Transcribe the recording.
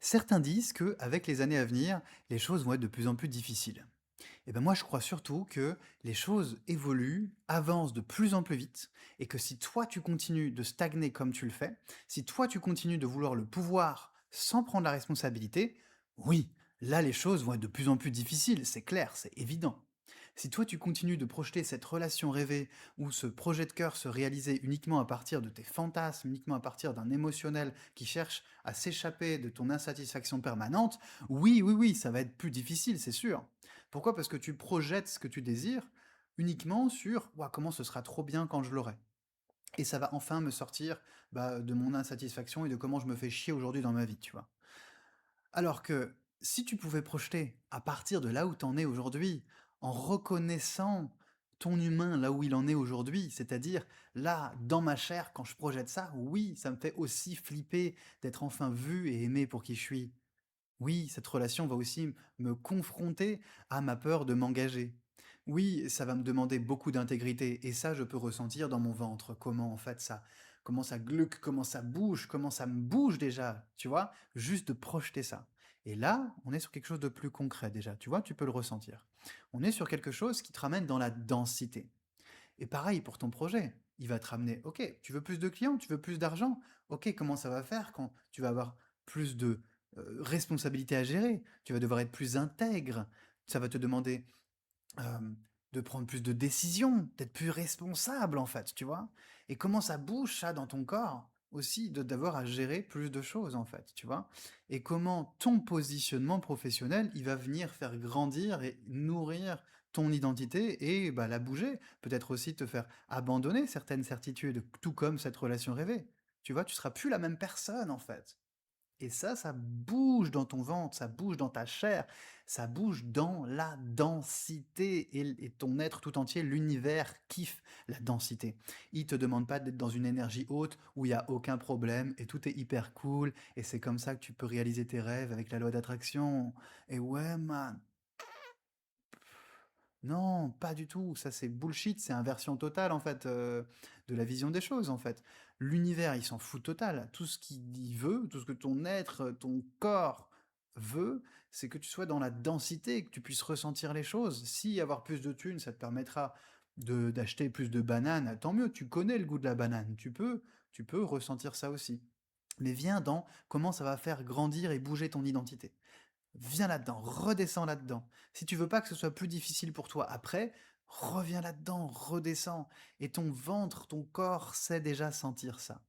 Certains disent que, avec les années à venir, les choses vont être de plus en plus difficiles. Et ben moi, je crois surtout que les choses évoluent, avancent de plus en plus vite, et que si toi tu continues de stagner comme tu le fais, si toi tu continues de vouloir le pouvoir sans prendre la responsabilité, oui, là les choses vont être de plus en plus difficiles, c'est clair, c'est évident. Si toi tu continues de projeter cette relation rêvée ou ce projet de cœur se réaliser uniquement à partir de tes fantasmes, uniquement à partir d'un émotionnel qui cherche à s'échapper de ton insatisfaction permanente, oui, oui, oui, ça va être plus difficile, c'est sûr. Pourquoi? Parce que tu projettes ce que tu désires uniquement sur ouah, comment ce sera trop bien quand je l'aurai. Et ça va enfin me sortir de mon insatisfaction et de comment je me fais chier aujourd'hui dans ma vie, tu vois. Alors que si tu pouvais projeter à partir de là où tu en es aujourd'hui, en reconnaissant ton humain là où il en est aujourd'hui, c'est-à-dire là, dans ma chair, quand je projette ça, oui, ça me fait aussi flipper d'être enfin vu et aimé pour qui je suis. Oui, cette relation va aussi me confronter à ma peur de m'engager. Oui, ça va me demander beaucoup d'intégrité et ça, je peux ressentir dans mon ventre. Comment en fait comment ça gluque, comment ça bouge, comment ça me bouge déjà, tu vois? Juste de projeter ça. Et là, on est sur quelque chose de plus concret déjà, tu vois? Tu peux le ressentir. On est sur quelque chose qui te ramène dans la densité. Et pareil pour ton projet. Il va te ramener, OK, tu veux plus de clients, tu veux plus d'argent? OK, comment ça va faire quand tu vas avoir plus de, responsabilités à gérer? Tu vas devoir être plus intègre. Ça va te demander, de prendre plus de décisions, d'être plus responsable en fait, tu vois? Et comment ça bouge ça dans ton corps aussi de d'avoir à gérer plus de choses en fait, tu vois? Et comment ton positionnement professionnel, il va venir faire grandir et nourrir ton identité et bah, la bouger. Peut-être aussi te faire abandonner certaines certitudes, tout comme cette relation rêvée. Tu vois? Tu seras plus la même personne en fait. Et ça bouge dans ton ventre, ça bouge dans ta chair, ça bouge dans la densité et ton être tout entier, l'univers kiffe la densité. Il te demande pas d'être dans une énergie haute où il y a aucun problème et tout est hyper cool et c'est comme ça que tu peux réaliser tes rêves avec la loi d'attraction. Et ouais man, non, pas du tout, ça c'est bullshit, c'est inversion totale en fait, de la vision des choses en fait. L'univers, il s'en fout total. Tout ce qu'il veut, tout ce que ton être, ton corps veut, c'est que tu sois dans la densité, que tu puisses ressentir les choses. Si avoir plus de thunes, ça te permettra de d'acheter plus de bananes, tant mieux, tu connais le goût de la banane, tu peux ressentir ça aussi. Mais viens dans comment ça va faire grandir et bouger ton identité. Viens là-dedans, redescends là-dedans. Si tu veux pas que ce soit plus difficile pour toi après, reviens là-dedans, redescends et ton ventre, ton corps sait déjà sentir ça.